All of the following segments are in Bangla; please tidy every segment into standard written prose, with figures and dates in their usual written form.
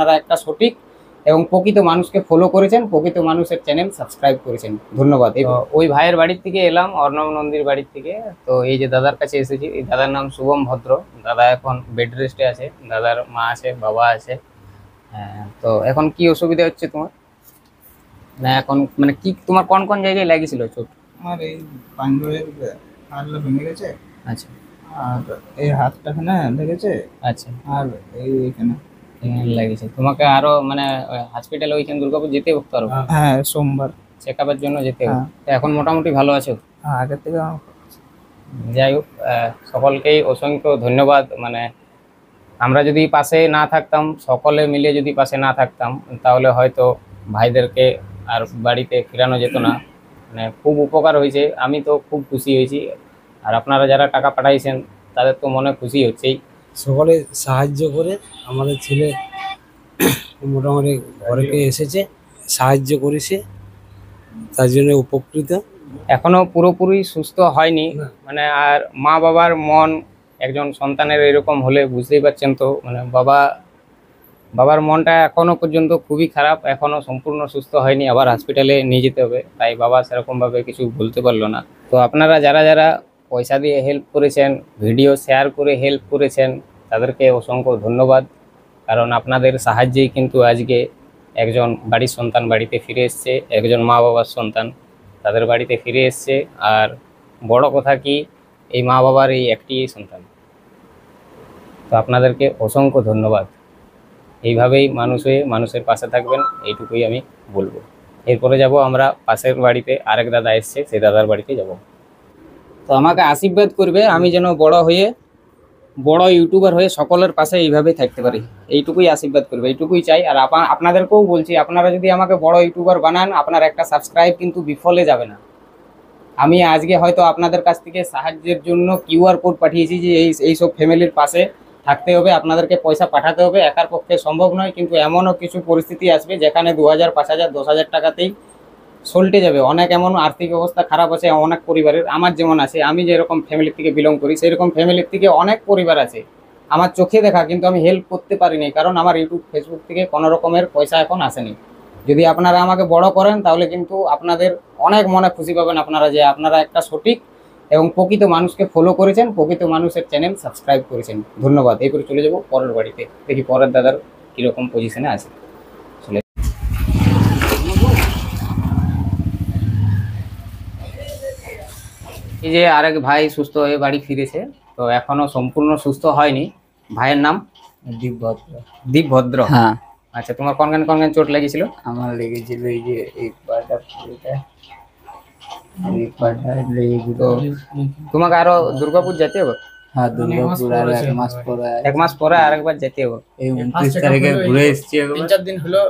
আপনারা একটা সঠিক এবং প্রকৃত মানুষকে ফলো করেছেন, প্রকৃত মানুষের চ্যানেল সাবস্ক্রাইব করেছেন, ধন্যবাদ। ওই ভাইয়ের বাড়ির থেকে এলাম, অর্ণব নন্দীর বাড়ির থেকে। তো এই যে দাদার কাছে এসেছি, এই দাদার নাম শুভম ভদ্র। দাদা এখন বেড রেস্টে আছে, দাদার মা আছে, বাবা আছে। হ্যাঁ, তো এখন কি অসুবিধা হচ্ছে তোমার? না এখন মানে কি তোমার কোন কোন জায়গায় লাগিয়েছিল চোট? আমার এই পাঞ্জরের হাড়টা ভেঙে গেছে। আচ্ছা, আর এই হাতটা এখানে লেগেছে। আচ্ছা, আর এইখানে লাগিয়েছে। তোমাকে আরো মানে হসপিটালে ওইখানে দুর্গাপুর যেতে হতো আরো? হ্যাঁ, সোমবার চেক আপের জন্য যেতে হবে। তো এখন মোটামুটি ভালো আছো? আগের থেকে যাই হোক, সকলকেই অসংখ্য ধন্যবাদ। মানে আমরা যদি পাশে না থাকতাম, সকলে মিলে যদি পাশে না থাকতাম, তাহলে হয়তো ভাইদেরকে আর বাড়িতে ফেরানো যেত না। মানে খুব উপকার হয়েছে, আমি তো খুব খুশি হয়েছি। আর আপনারা যারা টাকা পাঠাইছেন তাদের তো মনে খুশি হচ্ছেই। সকলে সাহায্য করে আমাদের ছেলে মোটামুটি ঘরেকে এসেছে, সাহায্য করেছে, তার জন্য উপকৃত। এখনো পুরোপুরি সুস্থ হয়নি, মানে আর মা বাবার মন একজন সন্তানের এরকম হলে বুঝতেই পারছেন তো। মানে বাবার মনটা এখনো পর্যন্ত খুবই খারাপ, এখনো সম্পূর্ণ সুস্থ হয়নি, আবার হসপিটালে নিয়ে যেতে হবে। তাই বাবা সেরকমভাবে কিছু বলতে পারলো না। তো আপনারা যারা যারা পয়সা দিয়ে হেল্প করেছেন, ভিডিও শেয়ার করে হেল্প করেছেন, তাদেরকে অসংখ্য ধন্যবাদ। কারণ আপনাদের সাহায্যেই কিন্তু আজকে একজন বাড়ির সন্তান বাড়িতে ফিরে এসছে, একজন মা বাবার সন্তান তাদের বাড়িতে ফিরে এসছে। আর বড় কথা কি, এই মা বাবার এই একটি সন্তান। তো আপনাদেরকে অসংখ্য ধন্যবাদ। এইভাবেই মানুষ হয়ে মানুষের পাশে থাকবেন, এইটুকুই আমি বলবো। এরপরে যাব আমরা পাশের বাড়িতে, আরেক দাদা এসছে, সেই দাদার বাড়িতে যাব। তো আমাকে আশীর্বাদ করবে আমি যেন বড় হয়ে বড় ইউটিউবার হয়ে সকলের পাশে এইভাবেই থাকতে পারি, এইটুকুই আশীর্বাদ করবে, এইটুকুই চাই। আর আপনাদেরকেও বলছি, আপনারা যদি আমাকে বড় ইউটিউবার বানান, আপনার একটা সাবস্ক্রাইব কিন্তু বিফলে যাবে না। আমি আজকে হয়তো আপনাদের কাছ থেকে সাহায্যের জন্য কিউআর কোড পাঠিয়েছি যে এইসব ফ্যামিলির পাশে থাকতে হবে, আপনাদেরকে পয়সা পাঠাতে হবে। একার পক্ষে সম্ভব নয়, কিন্তু এমনও কিছু পরিস্থিতি আসবে যেখানে 2000, 5000, 10,000 টাকাতেই সল্টে যাবে। অনেক এমন আর্থিক অবস্থা খারাপ আছে অনেক পরিবারের, আমার যেমন আছে, আমি যেরকম ফ্যামিলি থেকে বিলং করি সেরকম ফ্যামিলির থেকে অনেক পরিবার আছে আমার চোখে দেখা, কিন্তু আমি হেল্প করতে পারিনি, কারণ আমার ইউটিউব ফেসবুক থেকে কোনো রকমের পয়সা এখন আসেনি। যদি আপনারা আমাকে বড় করেন তাহলে কিন্তু আপনাদের অনেক মনে খুশি পাবেন আপনারা, যে আপনারা একটা সঠিক এবং প্রকৃত মানুষকে ফলো করেছেন, প্রকৃত মানুষের চ্যানেল সাবস্ক্রাইব করেছেন, ধন্যবাদ। এরপরে চলে যাব পরের বাড়িতে, দেখি পরের দাদার কীরকম পজিশনে আছে। চলে এই যে আরেক ভাই সুস্থ হয়ে বাড়ি ফিরেছে, তো এখনো সম্পূর্ণ সুস্থ হয়নি। ভাইয়ের নাম দীপভদ্র। দীপভদ্র। হ্যাঁ, আচ্ছা, তোমার কোন চোট লেগেছিল? আমার লেগেছিল এই যে এই পাটা, এই পাটা লেগেছিল। তো তোমাকে আরো দুর্গাপুর যেতে হবে? হ্যাঁ, দুর্গাপুর আর 1 মাস পরে। 1 মাস পরে আরেকবার যেতে হবে। এই 29 তারিখে ঘুরে এসেছি। 3-4 দিন হলো,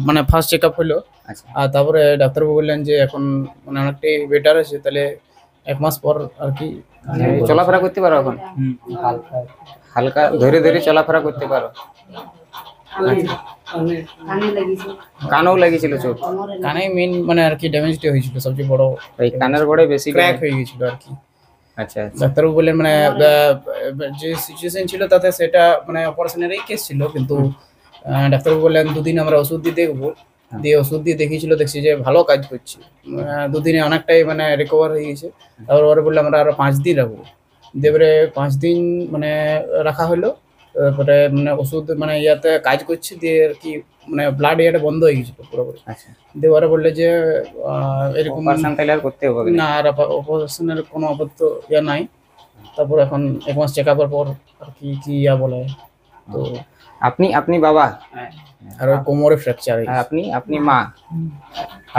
মানে ফার্স্ট চেক আপ হলো। আচ্ছা, আর তারপরে ডাক্তারবাবু বললেন যে এখন মানে অনেকটাই বেটার আছে, তাহলে 1 মাস পর আর কি চলাফেরা করতে পারো এখন? হালকা হালকা ধীরে ধীরে চলাফেরা করতে পারো? কানেও লেগেছিল চোট? কানে মেন মানে আর কি ড্যামেজটা হয়েছিল সবচেয়ে বড়, এই কানের গোড়ে বেশি ক্র্যাক হয়ে গেছিল আর কি। আচ্ছা, আচ্ছা, ডাক্তারবাবু বললেন মানে যে সিচুয়েশন ছিল তাতে সেটা মানে অপারেশনেরই কেস ছিল, কিন্তু ডাক্তারবাবু বললেন 2 দিন আমরা ওষুধ দিয়ে দেখবো। দিয়ে ওষুধ দিয়ে দেখিয়েছিল, দেখছি যে ভালো কাজ করছে। 2 দিনে অনেকটাই মানে রিকভার হয়ে গেছে। তারপর ওরা বললো আমরা আরো 5 দিন রাখবো। দেবরে 5 দিন মানে রাখা হলো। তারপরে মানে ওষুধ মানে ইয়াতে কাজ করছে, দিয়ে আর কি মানে ব্লাড ইয়াটা বন্ধ হয়ে গেছিল পুরোপুরি। আচ্ছা। দিয়ে ওরা বললে যে এরকম অপারেশন তাহলে আর করতে হবে না, আর অপারেশনের কোনো আপাতত ইয়া নাই। তারপর এখন 1 মাস চেক আপের পর আর কি কি ইয়া বলে। তো আপনি বাবা, আর ওই কোমরে ফ্র্যাকচার, আর আপনি মা।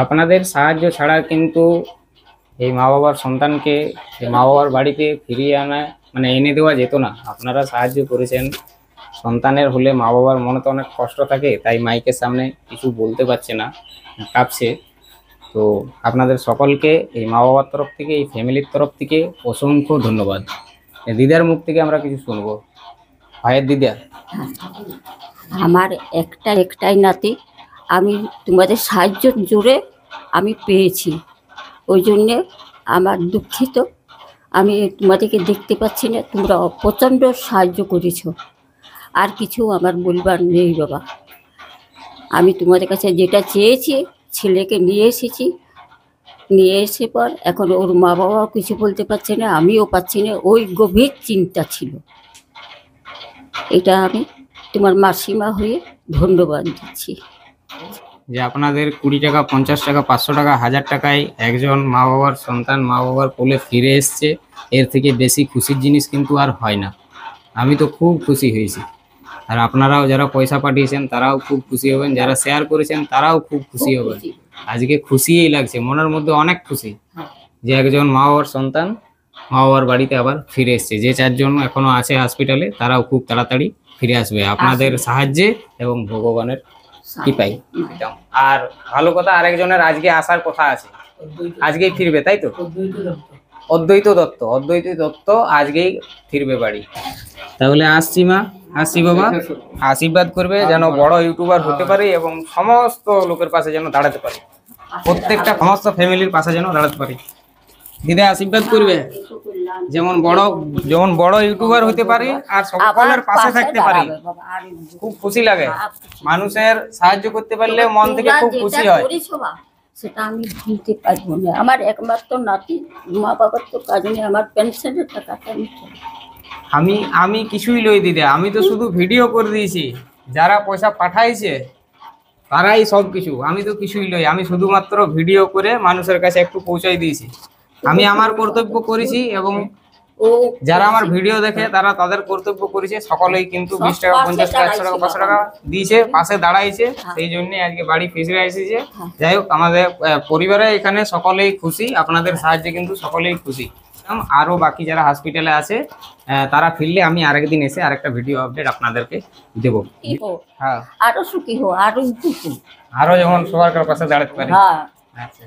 আপনাদের সাহায্য ছাড়া কিন্তু এই মা বাবার সন্তানকে মা বাবার বাড়িতে ফিরিয়ে আনা মানে এনে দেওয়া যেত না। আপনারা সাহায্য করেছেন। সন্তানের হলে মা বাবার মনে তো অনেক কষ্ট থাকে, তাই মাইকের সামনে কিছু বলতে পারছে না, কাঁপছে। তো আপনাদের সকলকে এই মা বাবার তরফ থেকে, এই ফ্যামিলির তরফ থেকে অসংখ্য ধন্যবাদ। দিদার মুখ থেকে আমরা কিছু শুনবো। ভাইয়ের দিদা। আমার একটাই নাতি, আমি তোমাদের সাহায্য জুড়ে আমি পেয়েছি, ওই জন্যে আমার দুঃখিত। আমি তোমাদেরকে দেখতে পাচ্ছি না, তোমরা প্রচণ্ড সাহায্য করেছ। আর কিছু আমার বলবার নেই বাবা, আমি তোমাদের কাছে যেটা চেয়েছি ছেলেকে নিয়ে এসেছি, নিয়ে এসে পর এখন ওর মা বাবাও কিছু বলতে পারছে না, আমিও পাচ্ছি না, ওই গভীর চিন্তা ছিল। এটা আমি তোমার মাসিমা হয়ে ধন্যবাদ দিচ্ছি। যে আপনাদের 20 টাকা, 50 টাকা, 500 টাকা, 1000 টাকায় একজন মা বাবার সন্তান মা বাবার কোলে ফিরে এসছে, এর থেকে বেশি খুশির জিনিস কিন্তু আর হয় না। আমি তো খুব খুশি হয়েছি, আর আপনারাও যারা পয়সা পাঠিয়েছেন তারাও খুব খুশি হবেন, যারা শেয়ার করেছেন তারাও খুব খুশি হবেন। আজকে খুশিই লাগছে, মনের মধ্যে অনেক খুশি যে একজন মা বাবার সন্তান মা বাবার বাড়িতে আবার ফিরে এসছে। যে 4 জন এখনো আছে হসপিটালে তারাও খুব তাড়াতাড়ি ফিরে আসবে আপনাদের সাহায্যে এবং ভগবানের কৃপায়। আর ভালো কথা, আরেকজনের আজকে আসার কথা আছে, আজকেই ফিরবে, তাই তো? অদ্বৈত দত্ত আজকেই ফিরবে বাড়ি। তাহলে আসছি মা, আসছি বাবা, আশীর্বাদ করবে যেন বড় ইউটিউবার হতে পারে এবং সমস্ত লোকের পাশে যেন দাঁড়াতে পারে, প্রত্যেকটা সমস্ত ফ্যামিলির পাশে যেন দাঁড়াতে পারে। দিদা আশীর্বাদ করবে যেমন বড় ইউটিউবার হতে পারে আর সকলের পাশে থাকতে পারে। খুব খুশি লাগে, মানুষের সাহায্য করতে পারলে মন থেকে খুব খুশি হয়। সেটা আমি ভুলতে পারবো না। আমার একমাত্র নাতি, মা বাবার তো কাজ নেই, আমার পেনশনের টাকাটা আমি আমি কিছুই লই দিদা, আমি তো শুধু ভিডিও করে দিয়েছি, যারা পয়সা পাঠাইছে তারাই সব কিছু, আমি তো কিছুই লই, আমি শুধুমাত্র ভিডিও করে মানুষের কাছে একটু পৌঁছাই দিয়েছি। আমি আমার কর্তব্য করেছি এবং যারা আমার ভিডিও দেখে তারা তাদের কর্তব্য করেছে। সকলেই কিন্তু 20 টাকা, 50 টাকা, 100 টাকা, 500 টাকা দিয়েছে, পাশে দাঁড়াইছে, সেই জন্য আজকে বাড়ি ফিরে এসেছে। যাই হোক, আমাদের পরিবারে এখানে সকলেই খুশি, আপনাদের সাহায্যে কিন্তু সকলেই খুশি। আরো বাকি যারা হসপিটালে আছে তারা ফিরলে আমি আরেকদিন এসে আরেকটা ভিডিও আপডেট আপনাদেরকে দেবো। হ্যাঁ, আরো সুখী হো, আরো আরো যেমন সবার পাশে দাঁড়াতে পারি। হ্যাঁ, আচ্ছা।